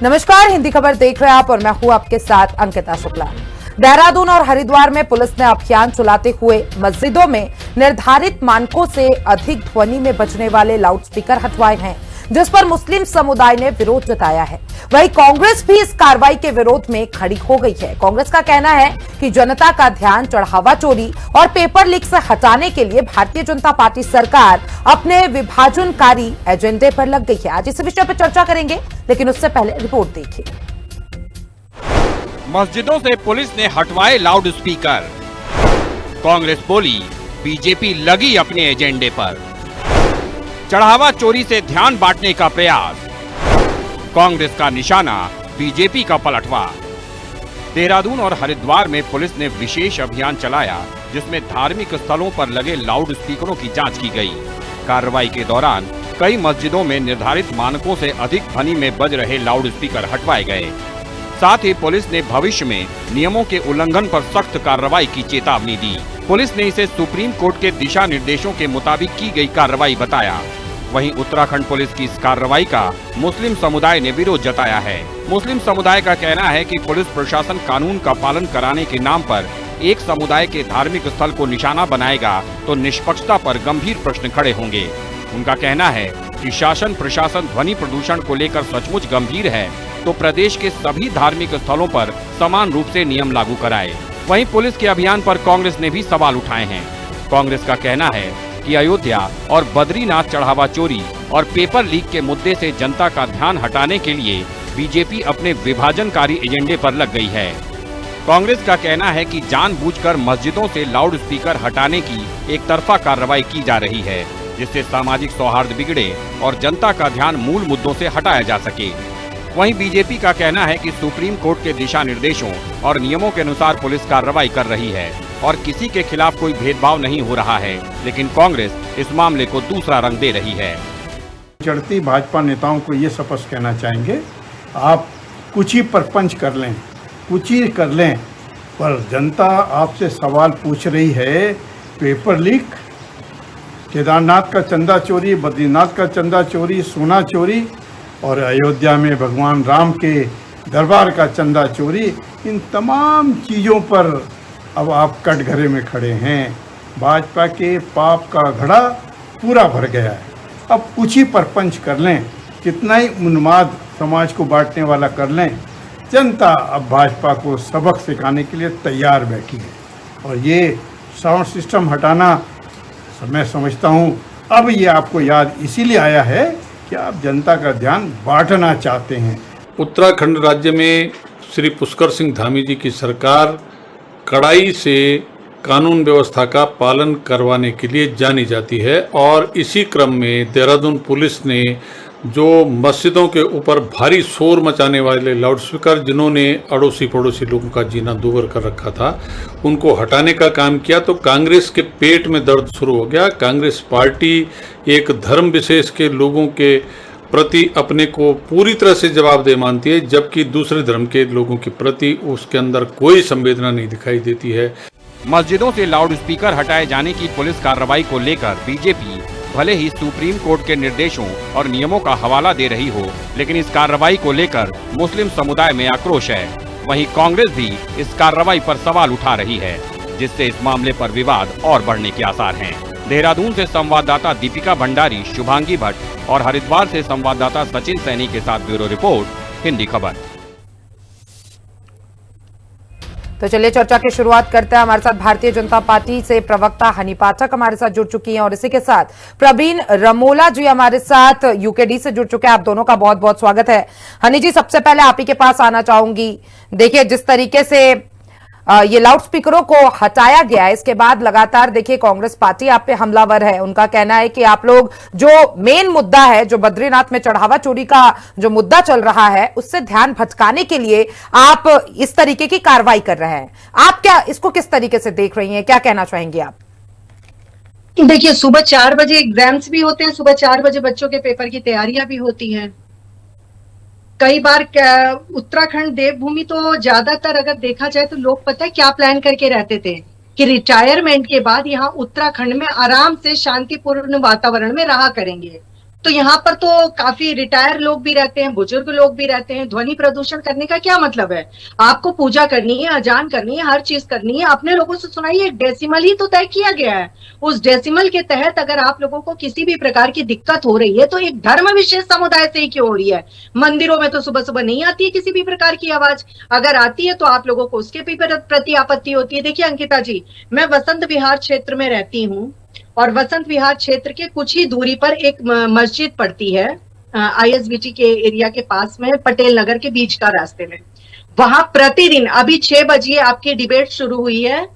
नमस्कार, हिंदी खबर देख रहे हैं आप और मैं हूं आपके साथ अंकिता शुक्ला। देहरादून और हरिद्वार में पुलिस ने अभियान चलाते हुए मस्जिदों में निर्धारित मानकों से अधिक ध्वनि में बजने वाले लाउडस्पीकर हटवाए हैं, जिस पर मुस्लिम समुदाय ने विरोध जताया है। वहीं कांग्रेस भी इस कार्रवाई के विरोध में खड़ी हो गई है। कांग्रेस का कहना है कि जनता का ध्यान चढ़ावा चोरी और पेपर लीक से हटाने के लिए भारतीय जनता पार्टी सरकार अपने विभाजनकारी एजेंडे पर लग गई है। आज इस विषय पर चर्चा करेंगे, लेकिन उससे पहले रिपोर्ट देखिए। मस्जिदों से पुलिस ने हटवाए लाउड स्पीकर। कांग्रेस बोली बीजेपी लगी अपने एजेंडे पर। चढ़ावा चोरी से ध्यान बांटने का प्रयास। कांग्रेस का निशाना बीजेपी का पलटवार। देहरादून और हरिद्वार में पुलिस ने विशेष अभियान चलाया, जिसमें धार्मिक स्थलों पर लगे लाउड स्पीकरों की जांच की गई। कार्रवाई के दौरान कई मस्जिदों में निर्धारित मानकों से अधिक ध्वनि में बज रहे लाउड स्पीकर हटवाए गए। साथ ही पुलिस ने भविष्य में नियमों के उल्लंघन पर सख्त कार्रवाई की चेतावनी दी। पुलिस ने इसे सुप्रीम कोर्ट के दिशा निर्देशों के मुताबिक की गई कार्रवाई बताया। वहीं उत्तराखंड पुलिस की इस कार्रवाई का मुस्लिम समुदाय ने विरोध जताया है। मुस्लिम समुदाय का कहना है कि पुलिस प्रशासन कानून का पालन कराने के नाम पर एक समुदाय के धार्मिक स्थल को निशाना बनाएगा तो निष्पक्षता पर गंभीर प्रश्न खड़े होंगे। उनका कहना है कि शासन प्रशासन ध्वनि प्रदूषण को लेकर सचमुच गंभीर है तो प्रदेश के सभी धार्मिक स्थलों पर समान रूप से नियम लागू कराए। वहीं पुलिस के अभियान पर कांग्रेस ने भी सवाल उठाए हैं। कांग्रेस का कहना है कि अयोध्या और बद्रीनाथ चढ़ावा चोरी और पेपर लीक के मुद्दे से जनता का ध्यान हटाने के लिए बीजेपी अपने विभाजनकारी एजेंडे पर लग गई है। कांग्रेस का कहना है कि जानबूझकर मस्जिदों से लाउड स्पीकर हटाने की एक तरफा कार्रवाई की जा रही है, जिससे सामाजिक सौहार्द बिगड़े और जनता का ध्यान मूल मुद्दों से हटाया जा सके। वहीं बीजेपी का कहना है कि सुप्रीम कोर्ट के दिशा निर्देशों और नियमों के अनुसार पुलिस कार्रवाई कर रही है और किसी के खिलाफ कोई भेदभाव नहीं हो रहा है, लेकिन कांग्रेस इस मामले को दूसरा रंग दे रही है। चढ़ती भाजपा नेताओं को ये स्पष्ट कहना चाहेंगे, आप कुछ ही परपंच कर लें, कुछ ही कर लें, पर जनता आपसे सवाल पूछ रही है। पेपर लीक, केदारनाथ का चंदा चोरी, बद्रीनाथ का चंदा चोरी, सोना चोरी और अयोध्या में भगवान राम के दरबार का चंदा चोरी, इन तमाम चीज़ों पर अब आप कटघरे में खड़े हैं। भाजपा के पाप का घड़ा पूरा भर गया है। अब कुछ ही परपंच कर लें, कितना ही उन्माद समाज को बांटने वाला कर लें, जनता अब भाजपा को सबक सिखाने के लिए तैयार बैठी है। और ये साउंड सिस्टम हटाना मैं समझता हूँ अब ये आपको याद इसीलिए आया है कि आप जनता का ध्यान बांटना चाहते हैं। उत्तराखंड राज्य में श्री पुष्कर सिंह धामी जी की सरकार कड़ाई से कानून व्यवस्था का पालन करवाने के लिए जानी जाती है और इसी क्रम में देहरादून पुलिस ने जो मस्जिदों के ऊपर भारी शोर मचाने वाले लाउडस्पीकर, जिन्होंने अड़ोसी पड़ोसी लोगों का जीना दूभर कर रखा था, उनको हटाने का काम किया तो कांग्रेस के पेट में दर्द शुरू हो गया। कांग्रेस पार्टी एक धर्म विशेष के लोगों के प्रति अपने को पूरी तरह से जवाबदेह मानती है, जबकि दूसरे धर्म के लोगों के प्रति उसके अंदर कोई संवेदना नहीं दिखाई देती है। मस्जिदों से लाउड स्पीकर हटाए जाने की पुलिस कार्रवाई को लेकर बीजेपी भले ही सुप्रीम कोर्ट के निर्देशों और नियमों का हवाला दे रही हो, लेकिन इस कार्रवाई को लेकर मुस्लिम समुदाय में आक्रोश है। वहीं कांग्रेस भी इस कार्रवाई पर सवाल उठा रही है, जिससे इस मामले पर विवाद और बढ़ने के आसार हैं। देहरादून से संवाददाता दीपिका भंडारी, शुभांगी भट्ट और हरिद्वार से संवाददाता सचिन सैनी के साथ ब्यूरो रिपोर्ट, हिंदी खबर। तो चलिए चर्चा की शुरुआत करते हैं। हमारे साथ भारतीय जनता पार्टी से प्रवक्ता हनी पाठक हमारे साथ जुड़ चुकी हैं और इसी के साथ प्रवीण रमोला जी हमारे साथ यूकेडी से जुड़ चुके हैं। आप दोनों का बहुत बहुत स्वागत है। हनी जी, सबसे पहले आप ही के पास आना चाहूंगी। देखिए, जिस तरीके से ये लाउड स्पीकरों को हटाया गया है, इसके बाद लगातार देखिए कांग्रेस पार्टी आप पे हमलावर है। उनका कहना है कि आप लोग जो मेन मुद्दा है, जो बद्रीनाथ में चढ़ावा चोरी का जो मुद्दा चल रहा है, उससे ध्यान भटकाने के लिए आप इस तरीके की कार्रवाई कर रहे हैं। आप क्या इसको किस तरीके से देख रही हैं, क्या कहना चाहेंगे आप? देखिए, सुबह 4 बजे एग्जाम्स भी होते हैं, सुबह 4 बजे बच्चों के पेपर की तैयारियां भी होती हैं। कई बार उत्तराखंड देवभूमि तो ज्यादातर अगर देखा जाए तो लोग पता है क्या प्लान करके रहते थे कि रिटायरमेंट के बाद यहाँ उत्तराखंड में आराम से शांतिपूर्ण वातावरण में रहा करेंगे। तो यहाँ पर तो काफी रिटायर लोग भी रहते हैं, बुजुर्ग लोग भी रहते हैं। ध्वनि प्रदूषण करने का क्या मतलब है? आपको पूजा करनी है, अजान करनी है, हर चीज करनी है, अपने लोगों से सुनाइए। एक डेसिमल ही तो तय किया गया है। उस डेसिमल के तहत अगर आप लोगों को किसी भी प्रकार की दिक्कत हो रही है तो एक धर्म विशेष समुदाय से ही क्यों हो रही है? मंदिरों में तो सुबह सुबह नहीं आती है किसी भी प्रकार की आवाज, अगर आती है तो आप लोगों को उसके भी प्रति आपत्ति होती है। देखिए अंकिता जी, मैं वसंत विहार क्षेत्र में रहती हूँ और वसंत विहार क्षेत्र के कुछ ही दूरी पर एक मस्जिद पड़ती है, ISBT के एरिया के पास में, पटेल नगर के बीच का रास्ते में। वहां प्रतिदिन, अभी 6 बजे आपकी डिबेट शुरू हुई है,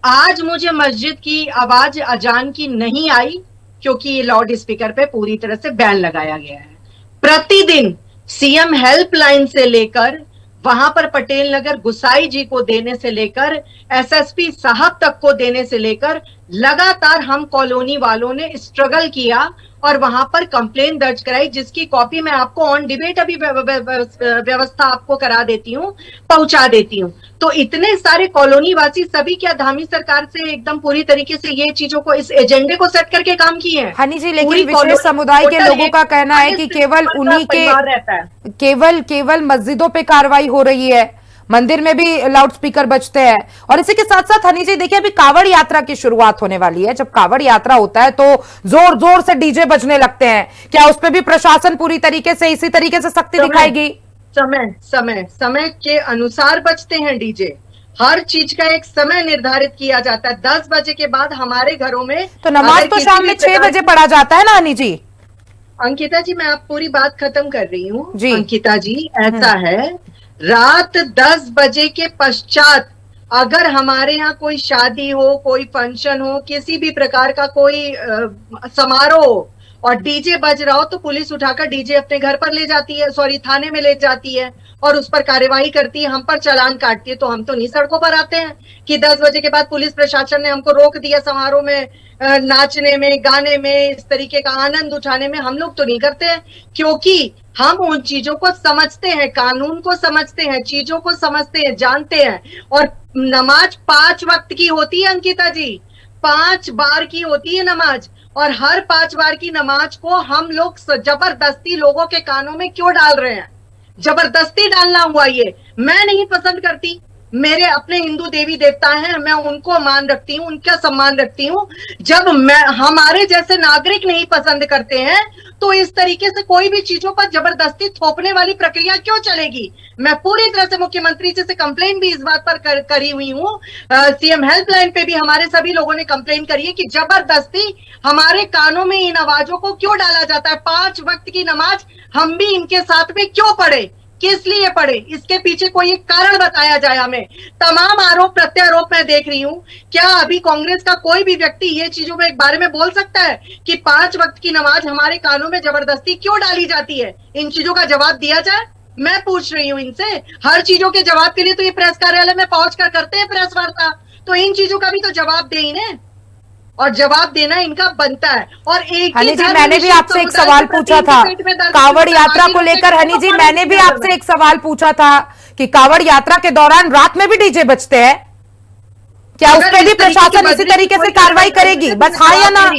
आज मुझे मस्जिद की आवाज अजान की नहीं आई क्योंकि ये लाउड स्पीकर पे पूरी तरह से बैन लगाया गया है। प्रतिदिन सीएम हेल्पलाइन से लेकर वहां पर पटेल नगर गुसाई जी को देने से लेकर SSP साहब तक को देने से लेकर लगातार हम कॉलोनी वालों ने स्ट्रगल किया और वहां पर कंप्लेन दर्ज कराई, जिसकी कॉपी मैं आपको ऑन डिबेट अभी व्यवस्था आपको करा देती हूँ, पहुंचा देती हूँ। तो इतने सारे कॉलोनी वासी सभी क्या धामी सरकार से एकदम पूरी तरीके से ये चीजों को, इस एजेंडे को सेट करके काम किए हैं। हनी जी, लेकिन विशेष समुदाय के लोगों का कहना है कि केवल उन्हीं के केवल मस्जिदों पे कार्रवाई हो रही है, मंदिर में भी लाउड स्पीकर बजते हैं। और इसी के साथ साथ हनी जी देखिए, अभी कावड़ यात्रा की शुरुआत होने वाली है। जब कावड़ यात्रा होता है तो जोर जोर से डीजे बजने लगते हैं, क्या उस पर भी प्रशासन पूरी तरीके से इसी तरीके से सख्ती दिखाएगी? समय के अनुसार बजते हैं डीजे। हर चीज का एक समय निर्धारित किया जाता है। 10 बजे के बाद हमारे घरों में तो नमाज तो शाम में 6 बजे पढ़ा जाता है ना हनी जी? अंकिता जी, मैं आप पूरी बात खत्म कर रही हूँ। जी अंकिता जी, ऐसा है, रात 10 बजे के पश्चात अगर हमारे यहाँ कोई शादी हो, कोई फंक्शन हो, किसी भी प्रकार का कोई समारोह और डीजे बज रहा हो तो पुलिस उठाकर डीजे अपने घर पर ले जाती है, सॉरी थाने में ले जाती है और उस पर कार्यवाही करती है, हम पर चालान काटती है। तो हम तो नहीं सड़कों पर आते हैं कि 10 बजे के बाद पुलिस प्रशासन ने हमको रोक दिया समारोह में नाचने में, गाने में, इस तरीके का आनंद उठाने में। हम लोग तो नहीं करते हैं क्योंकि हम उन चीजों को समझते हैं, कानून को समझते हैं, चीजों को समझते हैं, जानते हैं। और नमाज 5 वक्त की होती है अंकिता जी, 5 बार की होती है नमाज, और हर 5 बार की नमाज को हम लोग जबरदस्ती लोगों के कानों में क्यों डाल रहे हैं? जबरदस्ती डालना हुआ ये मैं नहीं पसंद करती। मेरे अपने हिंदू देवी देवता हैं, मैं उनको मान रखती हूँ, उनका सम्मान रखती हूँ। जब हमारे जैसे नागरिक नहीं पसंद करते हैं तो इस तरीके से कोई भी चीजों पर जबरदस्ती थोपने वाली प्रक्रिया क्यों चलेगी? मैं पूरी तरह से मुख्यमंत्री जी से कंप्लेन भी इस बात पर करी हुई हूँ। सीएम हेल्पलाइन पे भी हमारे सभी लोगों ने कंप्लेन करी है कि जबरदस्ती हमारे कानों में इन आवाजों को क्यों डाला जाता है। 5 वक्त की नमाज हम भी इनके साथ में क्यों पढ़े, किस लिए पढ़े, इसके पीछे कोई एक कारण बताया जाए हमें। तमाम आरोप प्रत्यारोप मैं देख रही हूँ। क्या अभी कांग्रेस का कोई भी व्यक्ति ये चीजों में एक बारे में बोल सकता है कि 5 वक्त की नमाज हमारे कानों में जबरदस्ती क्यों डाली जाती है? इन चीजों का जवाब दिया जाए। मैं पूछ रही हूँ इनसे। हर चीजों के जवाब के लिए तो ये प्रेस कार्यालय में पहुंचकर करते हैं प्रेस वार्ता, तो इन चीजों का भी तो जवाब दे इन्हें, और जवाब देना इनका बनता है। और एक हनी जी, मैंने भी आपसे एक सवाल पूछा था कावड़ यात्रा को लेकर। हनी जी, मैंने भी आपसे एक सवाल पूछा था कि कावड़ यात्रा के दौरान रात में भी डीजे बजते हैं, क्या उस पर भी प्रशासन इसी तरीके से कार्रवाई करेगी? बस हाँ या ना?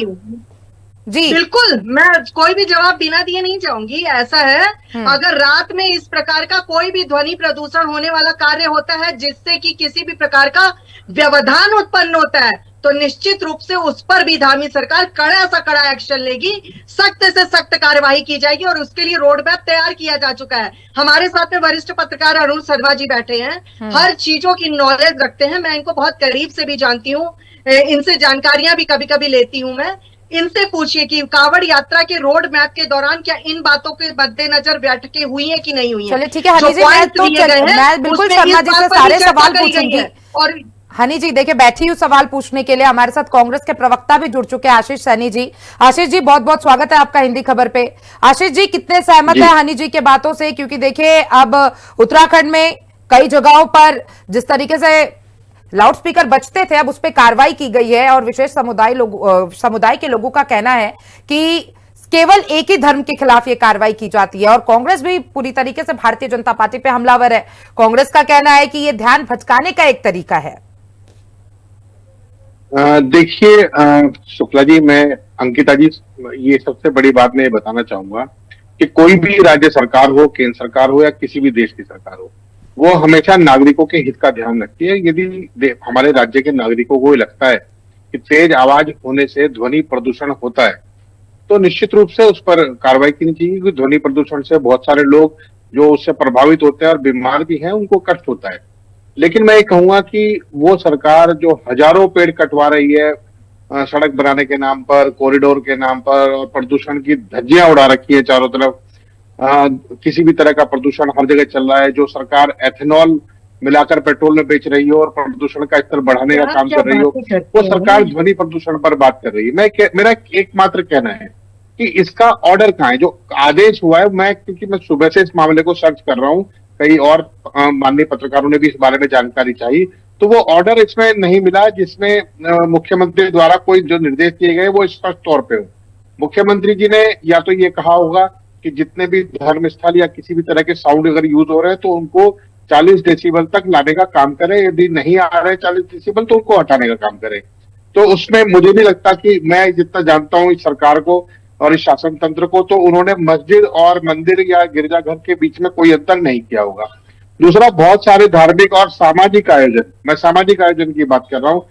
जी बिल्कुल, मैं कोई भी जवाब बिना दिए नहीं जाऊंगी। ऐसा है, अगर रात में इस प्रकार का कोई भी ध्वनि प्रदूषण होने वाला कार्य होता है जिससे कि किसी भी प्रकार का व्यवधान उत्पन्न होता है तो निश्चित रूप से उस पर भी धामी सरकार कड़ा सा कड़ा एक्शन लेगी, सख्त से सख्त कार्यवाही की जाएगी। और उसके लिए रोड मैप तैयार किया जा चुका है। हमारे साथ में वरिष्ठ पत्रकार अरुण शर्मा जी बैठे हैं, हर चीजों की नॉलेज रखते हैं। मैं इनको बहुत करीब से भी जानती हूँ, इनसे जानकारियां भी कभी कभी लेती हूँ मैं। इनसे पूछिए कि कावड़ यात्रा के रोड मैप के दौरान क्या इन बातों के मद्देनजर बैठकें हुई है कि नहीं हुई है? चलिए ठीक है हनी जी, मैं बिल्कुल शर्मा जी से सारे सवाल पूछूंगी। और हनी जी देखिए, बैठी हूँ सवाल पूछने के लिए। हमारे साथ कांग्रेस के प्रवक्ता भी जुड़ चुके हैं, आशीष सैनी जी। आशीष जी, बहुत बहुत स्वागत है आपका हिंदी खबर पे। आशीष जी, कितने सहमत है हनी जी के बातों से? क्योंकि देखिए, अब उत्तराखंड में कई जगहों पर जिस तरीके से लाउड स्पीकर बजते थे, अब उस पर कार्रवाई की गई है और विशेष समुदाय के लोगों का कहना है कि केवल एक ही धर्म के खिलाफ ये कार्रवाई की जाती है। और कांग्रेस भी पूरी तरीके से भारतीय जनता पार्टी पे हमलावर है। कांग्रेस का कहना है कि ये ध्यान भटकाने का एक तरीका है। देखिए शुक्ला जी, मैं अंकिता जी, ये सबसे बड़ी बात मैं ये बताना चाहूंगा कि कोई भी राज्य सरकार हो, केंद्र सरकार हो या किसी भी देश की सरकार हो, वो हमेशा नागरिकों के हित का ध्यान रखती है। यदि हमारे राज्य के नागरिकों को ये लगता है कि तेज आवाज होने से ध्वनि प्रदूषण होता है, तो निश्चित रूप से उस पर कार्रवाई करनी चाहिए, क्योंकि ध्वनि प्रदूषण से बहुत सारे लोग जो उससे प्रभावित होते हैं और बीमार भी हैं, उनको कष्ट होता है। लेकिन मैं ये कहूंगा कि वो सरकार जो हजारों पेड़ कटवा रही है सड़क बनाने के नाम पर, कॉरिडोर के नाम पर, और प्रदूषण की धज्जियां उड़ा रखी है चारों तरफ, किसी भी तरह का प्रदूषण हर जगह चल रहा है, जो सरकार एथेनॉल मिलाकर पेट्रोल में बेच रही हो और प्रदूषण का स्तर बढ़ाने का काम कर रही हो, वो सरकार ध्वनि प्रदूषण पर बात कर रही है। मेरा एकमात्र कहना है कि इसका ऑर्डर कहाँ है, जो आदेश हुआ है। क्योंकि मैं सुबह से इस मामले को सर्च कर रहा हूँ, कई और माननीय पत्रकारों ने भी इस बारे में जानकारी चाहिए, तो वो ऑर्डर इसमें नहीं मिला जिसमें मुख्यमंत्री द्वारा कोई जो निर्देश दिए गए वो स्पष्ट तौर पे हो। मुख्यमंत्री जी ने या तो ये कहा होगा कि जितने भी धर्म स्थल या किसी भी तरह के साउंड अगर यूज हो रहे हैं तो उनको 40 डेसिबल तक लाने का काम करे, यदि नहीं आ रहे 40 डेसिबल तो उनको हटाने का काम करे। तो उसमें मुझे नहीं लगता कि, मैं जितना जानता हूं इस सरकार को और इस शासन तंत्र को, तो उन्होंने मस्जिद और मंदिर या गिरजाघर के बीच में कोई अंतर नहीं किया होगा। दूसरा, बहुत सारे धार्मिक और सामाजिक आयोजन, मैं सामाजिक आयोजन की बात कर रहा हूँ,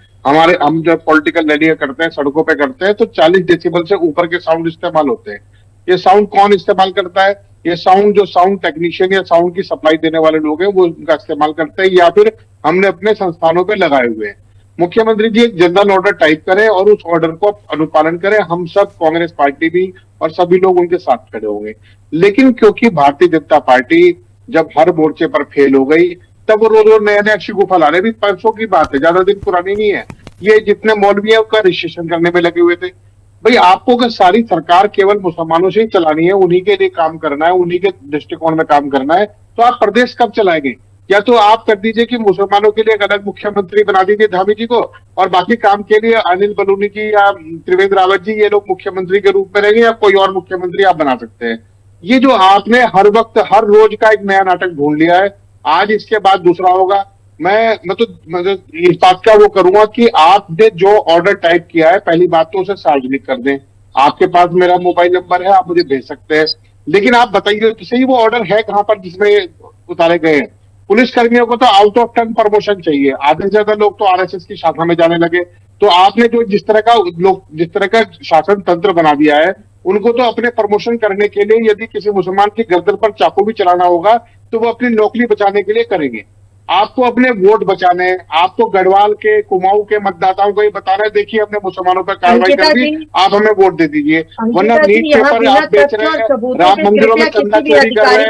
हम जो पॉलिटिकल रैलियां करते हैं, सड़कों पे करते हैं, तो 40 डेसिबल से ऊपर के साउंड इस्तेमाल होते हैं। ये साउंड कौन इस्तेमाल करता है? ये साउंड जो साउंड टेक्नीशियन या साउंड की सप्लाई देने वाले लोग हैं वो उनका इस्तेमाल करते हैं, या फिर हमने अपने संस्थानों पे लगाए हुए हैं। मुख्यमंत्री जी एक जनरल ऑर्डर टाइप करें और उस ऑर्डर को अनुपालन करें। हम सब, कांग्रेस पार्टी भी और सभी लोग उनके साथ खड़े होंगे। लेकिन क्योंकि भारतीय जनता पार्टी जब हर मोर्चे पर फेल हो गई, तब वो रोज रोज नए नए शिगुफा ला रहे। भी परसों की बात है, ज्यादा दिन पुरानी नहीं है। ये जितने मौलवी है उसका रजिस्ट्रेशन करने में लगे हुए थे। भाई, आपको अगर सारी सरकार केवल मुसलमानों से ही चलानी है, उन्हीं के लिए काम करना है, उन्हीं के दृष्टिकोण में काम करना है, तो आप प्रदेश कब चलाएंगे? या तो आप कर दीजिए कि मुसलमानों के लिए एक अलग मुख्यमंत्री बना दीजिए धामी जी को, और बाकी काम के लिए अनिल बलूनी जी या त्रिवेंद्र रावत जी ये लोग मुख्यमंत्री के रूप में रहेंगे, या कोई और मुख्यमंत्री आप बना सकते हैं। ये जो आपने हर वक्त हर रोज का एक नया नाटक ढूंढ लिया है, आज इसके बाद दूसरा होगा। मैं तो इस बात का वो करूंगा कि आपने जो ऑर्डर टाइप किया है, पहली बात तो उसे सार्वजनिक कर दें। आपके पास मेरा मोबाइल नंबर है, आप मुझे भेज सकते हैं। लेकिन आप बताइए तो सही, वो ऑर्डर है कहां पर जिसमें उतारे गए हैं? पुलिस कर्मियों को तो आउट ऑफ टर्न प्रमोशन चाहिए। आधे से ज्यादा लोग तो आरएसएस की शाखा में जाने लगे। तो आपने जो जिस तरह का शासन तंत्र बना दिया है, उनको तो अपने प्रमोशन करने के लिए यदि किसी मुसलमान की गर्दन पर चाकू भी चलाना होगा तो वो अपनी नौकरी बचाने के लिए करेंगे। आपको अपने वोट बचाने, आपको गढ़वाल के, कुमाऊं के मतदाताओं को ये बताना है, देखिए हमने मुसलमानों पर कार्रवाई कर दी, आप हमें वोट दे दीजिए। वरना नीट पेपर आप बेच रहे हैं, राम मंदिरों में चंदा चोरी कर रहे हैं,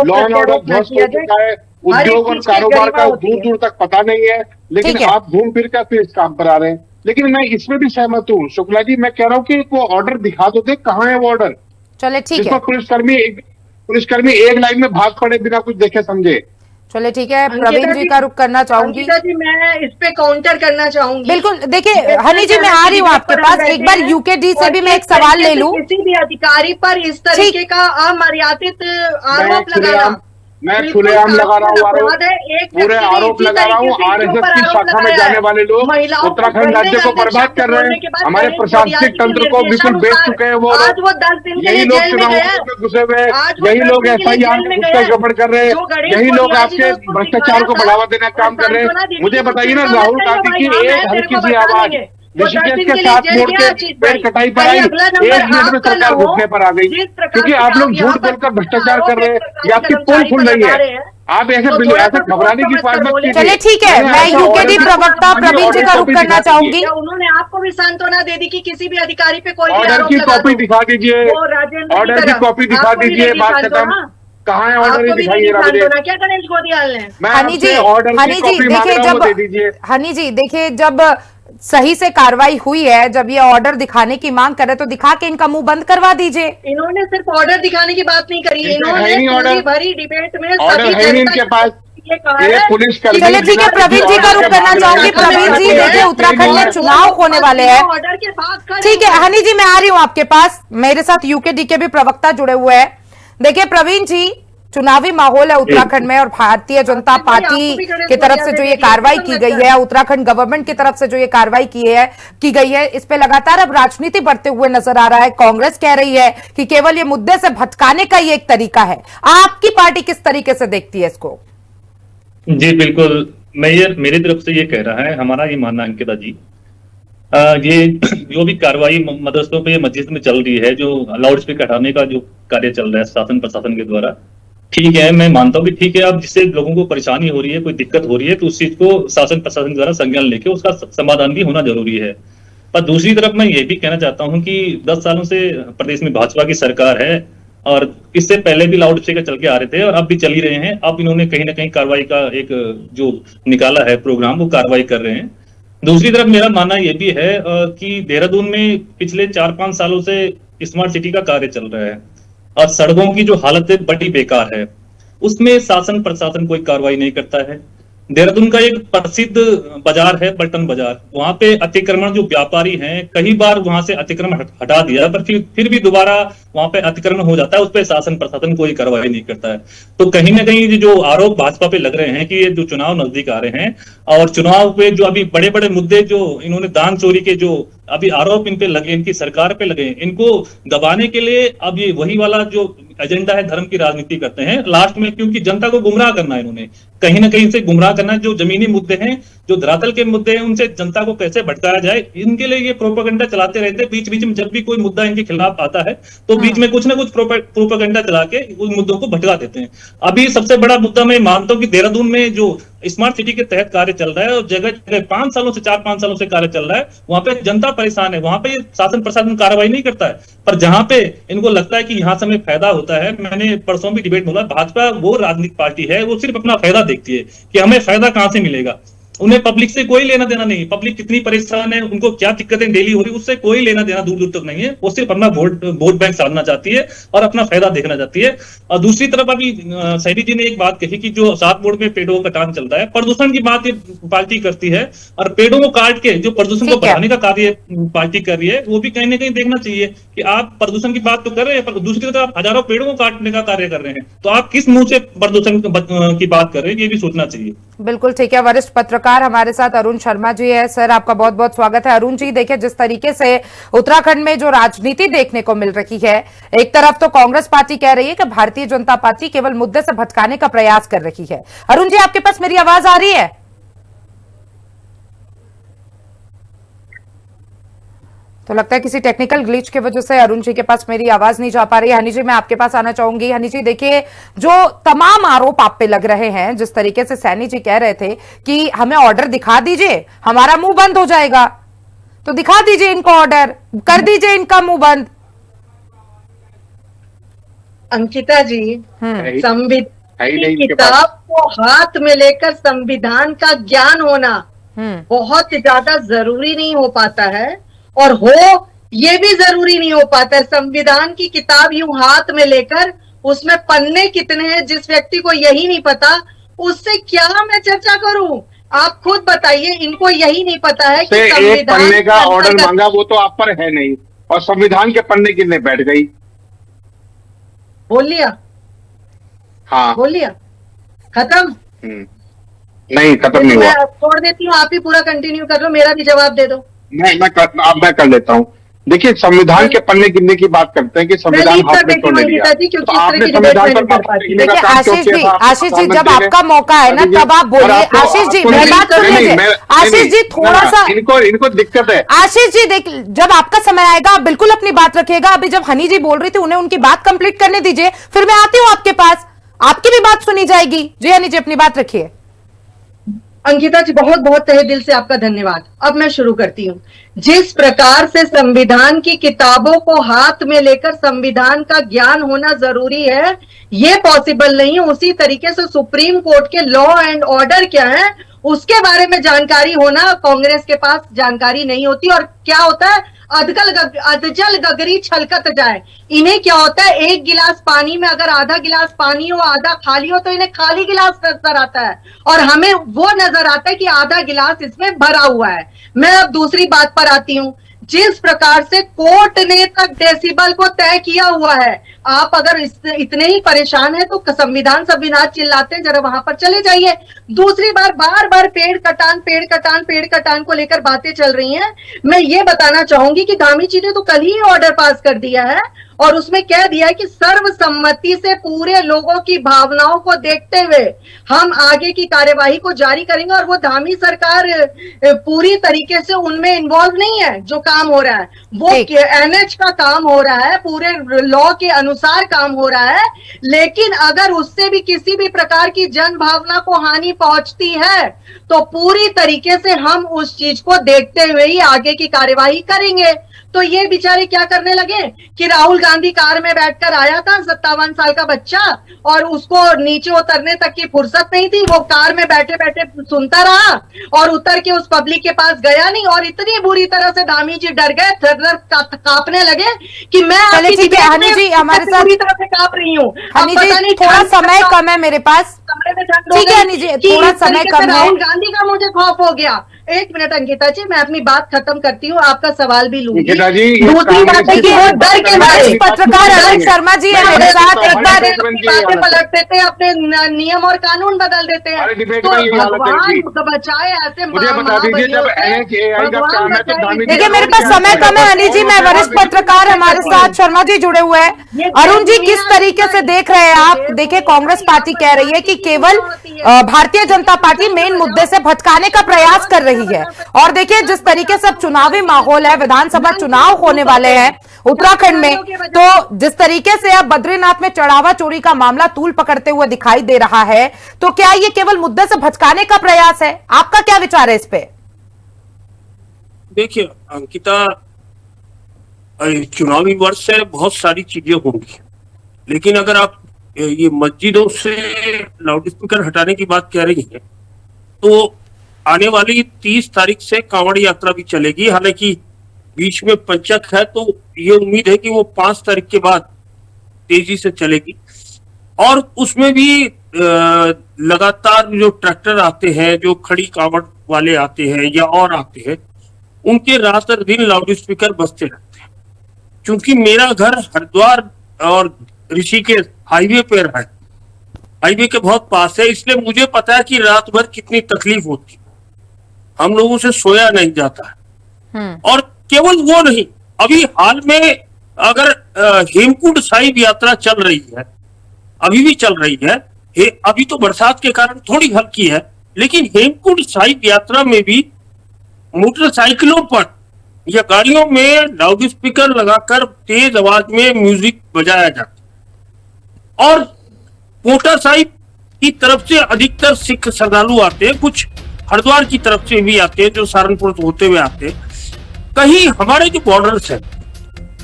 लॉ एंड ऑर्डर ध्वस्त हो चुका है, उद्योग और कारोबार का दूर दूर तक पता नहीं है, लेकिन आप घूम फिर कर फिर इस काम पर आ रहे हैं। लेकिन मैं इसमें भी सहमत हूँ शुक्ला जी, मैं कह रहा हूँ कि वो ऑर्डर दिखा दो, देख कहाँ है वो ऑर्डर। चले ठीक है। पुलिसकर्मी एक लाइन में भाग पड़े बिना कुछ देखे समझे। चले ठीक है, प्रवीण जी का रुख करना चाहूंगी। अंकिता जी, मैं इस पे काउंटर करना चाहूंगी। बिल्कुल, देखिए हनी जी, मैं आ रही हूँ आपके पास। एक बार यूकेडी से भी मैं एक सवाल ले लूं। किसी भी अधिकारी पर इस तरीके का अमर्यादित आरोप लगाना, मैं खुलेआम लगा रहा हूँ आरोप, पूरे आरोप लगा रहा हूँ। आरएसएस की शाखा में जाने वाले लोग उत्तराखंड राज्य को बर्बाद कर रहे हैं, हमारे प्रशासनिक तंत्र को बिल्कुल बेच चुके हैं। वो यही लोग चुनाव में घुसे हुए हैं, यही लोग एफआईआर उसका गड़बड़ कर रहे हैं, यही लोग आपके भ्रष्टाचार को बढ़ावा देने का काम कर रहे हैं। मुझे बताइए ना, राहुल गांधी की एक हल्की सी आवाज ऋषिकेश के साथ मोड़ के पेड़ कटाई पर आई, 1 मिनट में सरकार घुटने पर आ गई, क्योंकि आप लोग झूठ बोलकर भ्रष्टाचार कर रहे हैं, या आपकी पोल खुल रही है। आप ऐसे घबराने की बात मत कीजिए। चलिए ठीक है, मैं यूकेडी प्रवक्ता प्रवीण जी का रुख करना चाहूंगी। उन्होंने आपको भी सांत्वना दे दी कि किसी भी अधिकारी पे कोई ऑर्डर की कॉपी दिखा दीजिए, ऑर्डर की कॉपी दिखा दीजिए, बात खत्म। कहाँ है ऑर्डर? दिखाइए क्या गणेश गोदियाल ने। हनी जी देखिए, हनी जी देखिए, जब सही से कार्रवाई हुई है, जब ये ऑर्डर दिखाने की मांग करे तो दिखा के इनका मुंह बंद करवा दीजिए। इन्होंने सिर्फ ऑर्डर दिखाने की बात नहीं करी, इन्होंने पूरी भरी डिबेट में ऑर्डर है इनके पास। पुलिस चलिए ठीक है, प्रवीण जी का रुख करना चाहूंगी। प्रवीण जी देखिए, उत्तराखंड में चुनाव होने वाले हैं। ऑर्डर के साथ ठीक है हनी जी, मैं आ रही हूँ आपके पास। मेरे साथ यूकेडी के भी प्रवक्ता जुड़े हुए हैं। देखिए प्रवीण जी, चुनावी माहौल है उत्तराखंड में और भारतीय जनता पार्टी की तरफ से जो ये कार्रवाई की गई है, उत्तराखंड गवर्नमेंट की तरफ से जो ये कार्रवाई की गई है, इस पे लगातार अब राजनीति बढ़ते हुए नजर आ रहा है। कांग्रेस कह रही है कि केवल ये मुद्दे से भटकाने का ये एक तरीका है। आपकी पार्टी किस तरीके से देखती है इसको? जी बिल्कुल, मेरी तरफ से ये कह रहा है, हमारा ये मानना अंकिता जी, ये जो भी कार्रवाई मदरसों पे मस्जिद में चल रही है, जो लाउड स्पीकर हटाने का जो कार्य चल रहा है शासन प्रशासन के द्वारा, ठीक है, मैं मानता हूँ कि ठीक है, अब जिससे लोगों को परेशानी हो रही है, कोई दिक्कत हो रही है, तो उस चीज को शासन प्रशासन द्वारा संज्ञान लेके उसका समाधान भी होना जरूरी है। पर दूसरी तरफ मैं ये भी कहना चाहता हूँ कि 10 सालों से प्रदेश में भाजपा की सरकार है और इससे पहले भी लाउड स्पीकर चल के आ रहे थे और अब भी चल ही रहे हैं। अब इन्होंने कहीं ना कहीं कार्रवाई का एक जो निकाला है प्रोग्राम, वो कार्रवाई कर रहे हैं। दूसरी तरफ मेरा मानना यह भी है कि देहरादून में पिछले 4-5 सालों से स्मार्ट सिटी का कार्य चल रहा है और सड़कों की जो हालत है बड़ी बेकार है, उसमें शासन प्रशासन कोई कार्रवाई नहीं करता है। देहरादून का एक प्रसिद्ध बाजार है पलटन बाजार, वहां पे अतिक्रमण जो व्यापारी हैं, कई बार वहां से अतिक्रमण हटा दिया, पर फिर भी दोबारा वहां पे अतिक्रमण हो जाता है, उस पर शासन प्रशासन कोई कार्रवाई नहीं करता है। तो कहीं ना कहीं जो आरोप भाजपा पे लग रहे हैं कि ये जो चुनाव नजदीक आ रहे हैं और चुनाव पे जो अभी बड़े बड़े मुद्दे जो इन्होंने दान चोरी के जो अभी आरोप इन पे लगे, इनकी सरकार पे लगे, इनको दबाने के लिए अब ये वही वाला जो एजेंडा है, धर्म की राजनीति करते हैं लास्ट में, क्योंकि जनता को गुमराह करना है इन्होंने, कहीं ना कहीं से गुमराह करना। जो जमीनी मुद्दे हैं, जो धरातल के मुद्दे हैं, उनसे जनता को कैसे भटकाया जाए, इनके लिए ये प्रोपेगेंडा चलाते रहते हैं। बीच बीच में जब भी कोई मुद्दा इनके खिलाफ आता है तो बीच में कुछ ना कुछ प्रोपेगेंडा चला के उस मुद्दों को भटका देते हैं। अभी सबसे बड़ा मुद्दा मैं मानता हूँ कि देहरादून में जो स्मार्ट सिटी के तहत कार्य चल रहा है और जगह जगह 4-5 सालों से कार्य चल रहा है, वहां पे जनता परेशान है, वहां पे शासन प्रशासन कार्रवाई नहीं करता है। पर जहां पे इनको लगता है कि यहां से हमें फायदा होता है, मैंने परसों भी डिबेट बोला, भाजपा वो राजनीतिक पार्टी है, वो सिर्फ अपना फायदा देखती है कि हमें फायदा कहां से मिलेगा। उन्हें पब्लिक से कोई लेना देना नहीं, पब्लिक कितनी परेशान है, उनको क्या दिक्कतें डेली हो रही है, उससे कोई लेना देना दूर दूर तक नहीं है। वो सिर्फ अपना वोट बैंक साधना चाहती है और अपना फायदा देखना चाहती है। और दूसरी तरफ अभी सैनी जी ने एक बात कही कि जो 7 बोर्ड में पेड़ों का काम चल रहा है, प्रदूषण की बात ये पार्टी करती है और पेड़ों को काट के जो प्रदूषण को बढ़ाने का कार्य पार्टी कर रही है, वो भी कहीं ना कहीं देखना चाहिए कि आप प्रदूषण की बात तो कर रहे हैं, पर दूसरी तरफ आप हजारों पेड़ों को काटने का कार्य कर रहे हैं, तो आप किस मुंह से प्रदूषण की बात कर रहे हैं, ये भी सोचना चाहिए। बिल्कुल ठीक है। वरिष्ठ पत्रकार हमारे साथ अरुण शर्मा जी है। सर, आपका बहुत बहुत स्वागत है। अरुण जी, देखिए, जिस तरीके से उत्तराखंड में जो राजनीति देखने को मिल रही है, एक तरफ तो कांग्रेस पार्टी कह रही है कि भारतीय जनता पार्टी केवल मुद्दे से भटकाने का प्रयास कर रही है। अरुण जी, आपके पास मेरी आवाज आ रही है? तो लगता है किसी टेक्निकल ग्लिच की वजह से अरुण जी के पास मेरी आवाज नहीं जा पा रही है। हनी जी, मैं आपके पास आना चाहूंगी। हनी जी, देखिए, जो तमाम आरोप आप पे लग रहे हैं, जिस तरीके से सैनी जी कह रहे थे कि हमें ऑर्डर दिखा दीजिए, हमारा मुंह बंद हो जाएगा, तो दिखा दीजिए इनको ऑर्डर, कर दीजिए इनका मुंह बंद। अंकिता जी, संविधान की किताब को हाथ में लेकर संविधान का ज्ञान होना बहुत ज्यादा जरूरी नहीं हो पाता है, और हो ये भी जरूरी नहीं हो पाता है। संविधान की किताब यूं हाथ में लेकर उसमें पन्ने कितने हैं, जिस व्यक्ति को यही नहीं पता, उससे क्या मैं चर्चा करूं? आप खुद बताइए, इनको यही नहीं पता है कि एक पन्ने का ऑर्डर मांगा, वो तो आप पर है नहीं, और संविधान के पन्ने कितने बैठ गई? बोल लिया? हाँ, बोल लिया, खत्म? नहीं, खत्म नहीं हुआ। मैं छोड़ देती हूँ, आप ही पूरा कंटिन्यू कर लो, मेरा भी जवाब दे दो। मैं कर लेता हूँ। देखिए, संविधान के पन्ने गिनने की बात करते हैं कि संविधान हाथ में क्यों नहीं लिया, तो आपने संविधान पर देखिए, आशीष जी, जब आपका मौका है ना, तब आप बोलिए। आशीष जी, मैं बात कर लीजिए। आशीष जी, थोड़ा सा इनको दिक्कत है। आशीष जी, देख, जब आपका समय आएगा आप बिल्कुल अपनी बात रखिएगा। अभी जब हनी जी बोल रही थी, उन्हें उनकी बात कंप्लीट करने दीजिए, फिर मैं आती हूँ आपके पास, आपकी भी बात सुनी जाएगी। जी हनी जी, अपनी बात रखिए। अंकिता जी, बहुत बहुत तहे दिल से आपका धन्यवाद। अब मैं शुरू करती हूँ। जिस प्रकार से संविधान की किताबों को हाथ में लेकर संविधान का ज्ञान होना जरूरी है, ये पॉसिबल नहीं है, उसी तरीके से सुप्रीम कोर्ट के लॉ एंड ऑर्डर क्या है उसके बारे में जानकारी होना कांग्रेस के पास जानकारी नहीं होती। और क्या होता है, अधजल गगरी छलकत जाए। इन्हें क्या होता है, एक गिलास पानी में अगर आधा गिलास पानी हो, आधा खाली हो, तो इन्हें खाली गिलास नजर आता है, और हमें वो नजर आता है कि आधा गिलास इसमें भरा हुआ है। मैं अब दूसरी बात पर आती हूं। जिस प्रकार से कोर्ट ने तक डेसिबल को तय किया हुआ है, आप अगर इतने ही परेशान हैं तो संविधान चिल्लाते हैं, जरा वहां पर चले जाइए। दूसरी बार बार बार पेड़ कटान को लेकर बातें चल रही हैं। मैं ये बताना चाहूंगी कि धामी जी ने तो कल ही ऑर्डर पास कर दिया है और उसमें कह दिया है कि सर्वसम्मति से पूरे लोगों की भावनाओं को देखते हुए हम आगे की कार्यवाही को जारी करेंगे। और वो धामी सरकार पूरी तरीके से उनमें इन्वॉल्व नहीं है। जो काम हो रहा है वो एनएच का काम हो रहा है, पूरे लॉ के अनुसार काम हो रहा है, लेकिन अगर उससे भी किसी भी प्रकार की जन भावना को हानि पहुंचती है तो पूरी तरीके से हम उस चीज को देखते हुए ही आगे की कार्यवाही करेंगे। तो ये बेचारे क्या करने लगे कि राहुल गांधी कार में बैठकर आया था, 57 साल का बच्चा, और उसको नीचे उतरने तक की फुर्सत नहीं थी। वो कार में बैठे बैठे सुनता रहा और उतर के उस पब्लिक के पास गया नहीं। और इतनी बुरी तरह से धामी जी डर गए, थर-थर कांपने लगे कि मैं चलिए ठीक है हनी जी, हमारे साथ पूरी तरह से कांप रही हूँ। हनी जी, थोड़ा समय कम है मेरे पास। ठीक है हनी जी, थोड़ा समय कम है। राहुल गांधी का मुझे खौफ हो गया। एक मिनट अंकिता जी, मैं अपनी बात खत्म करती हूँ, आपका सवाल भी लूंगी। दूसरी बात है कि वो डर के मारे पत्रकार अरुण शर्मा जी है मेरे साथ। एक बार बातें पलट देते हैं, अपने नियम और कानून बदल देते हैं। तो भगवान बचाए ऐसे। मुझे बता दीजिए, जब NHAI का काम है तो धामी जी, देखिए मेरे पास समय कम है हनी जी, मैं वरिष्ठ पत्रकार हमारे साथ शर्मा जी जुड़े हुए हैं। अरुण जी, किस तरीके से देख रहे हैं आप? देखिए कांग्रेस पार्टी कह रही है कि केवल भारतीय जनता पार्टी मेन मुद्दे से भटकाने का प्रयास कर रही है। और देखिए जिस तरीके से अब चुनावी माहौल है, विधानसभा चुनाव होने वाले हैं उत्तराखंड में, तो जिस तरीके से अब बद्रीनाथ में चढ़ावा चोरी का मामला तूल पकड़ते हुए दिखाई दे रहा है, तो क्या ये केवल मुद्दे से भटकाने का प्रयास है? आपका क्या विचार है इस पे? देखिए अंकिता, चुनावी वर्ष से बहुत सारी चीजें होंगी, लेकिन अगर आप ये मस्जिदों से लाउड स्पीकर हटाने की बात कह रही है तो आने वाली 30 तारीख से कांवड़ यात्रा भी चलेगी। हालांकि बीच में पंचक है, तो ये उम्मीद है कि वो 5 तारीख के बाद तेजी से चलेगी। और उसमें भी लगातार जो ट्रैक्टर आते हैं, जो खड़ी कांवड़ वाले आते हैं या और आते हैं, उनके रात और दिन लाउड स्पीकर बजते रहते हैं। क्योंकि मेरा घर हरिद्वार और ऋषिकेश हाईवे पर है, हाईवे के बहुत पास है, इसलिए मुझे पता है कि रात भर कितनी तकलीफ होती है। हम लोगों से सोया नहीं जाता है। और केवल वो नहीं, अभी हाल में अगर हेमकुंड साहिब यात्रा चल रही है, अभी भी चल रही है, अभी तो बरसात के कारण थोड़ी हल्की है, लेकिन हेमकुंड साहिब यात्रा में भी मोटरसाइकिलों पर या गाड़ियों में लाउड स्पीकर लगाकर तेज आवाज में म्यूजिक बजाया जाता है। और पोटा साहिब की तरफ से अधिकतर सिख श्रद्धालु आते हैं, कुछ हरिद्वार की तरफ से भी आते हैं, जो सहारनपुर होते हुए आते हैं। कहीं हमारे जो बॉर्डर्स हैं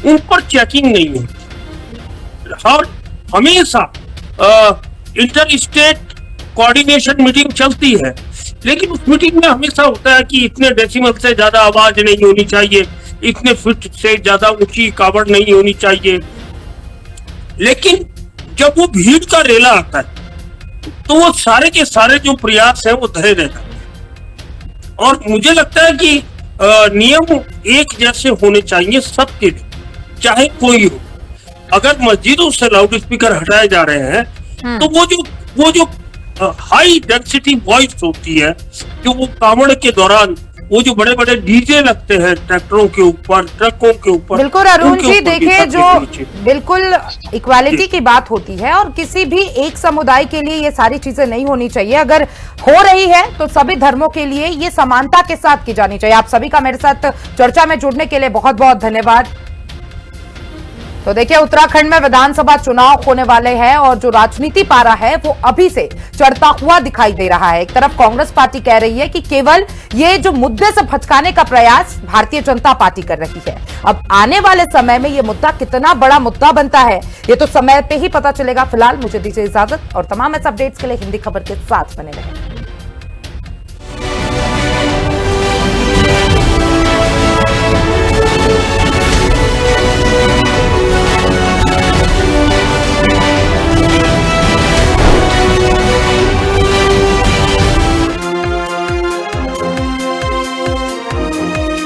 उन पर चेकिंग नहीं होती और हमेशा इंटर स्टेट कोऑर्डिनेशन मीटिंग चलती है, लेकिन उस मीटिंग में हमेशा होता है कि इतने डेसिमल से ज्यादा आवाज नहीं होनी चाहिए, इतने फीट से ज्यादा ऊंची कावड़ नहीं होनी चाहिए। लेकिन जब वो भीड़ का रेला आता है तो वो सारे के सारे जो प्रयास है वो धरे रहते हैं। और मुझे लगता है कि नियम एक जैसे होने चाहिए सबके लिए, चाहे कोई हो। अगर मस्जिदों से लाउड स्पीकर हटाए जा रहे हैं तो वो जो हाई डेंसिटी वॉइस होती है, जो वो कावड़ के दौरान वो जो बड़े बड़े डीजे लगते हैं ट्रैक्टरों के ऊपर, ट्रकों के ऊपर, बिल्कुल अरुण जी, देखिए जो बिल्कुल इक्वालिटी की बात होती है और किसी भी एक समुदाय के लिए ये सारी चीजें नहीं होनी चाहिए। अगर हो रही है तो सभी धर्मों के लिए ये समानता के साथ की जानी चाहिए। आप सभी का मेरे साथ चर्चा में जुड़ने के लिए बहुत बहुत धन्यवाद। तो देखिए उत्तराखंड में विधानसभा चुनाव होने वाले हैं और जो राजनीति पारा है वो अभी से चढ़ता हुआ दिखाई दे रहा है। एक तरफ कांग्रेस पार्टी कह रही है कि केवल ये जो मुद्दे से भटकाने का प्रयास भारतीय जनता पार्टी कर रही है। अब आने वाले समय में ये मुद्दा कितना बड़ा मुद्दा बनता है ये तो समय पे ही पता चलेगा। फिलहाल मुझे दीजिए इजाजत और तमाम ऐसे अपडेट्स के लिए हिंदी खबर के साथ बने रहें।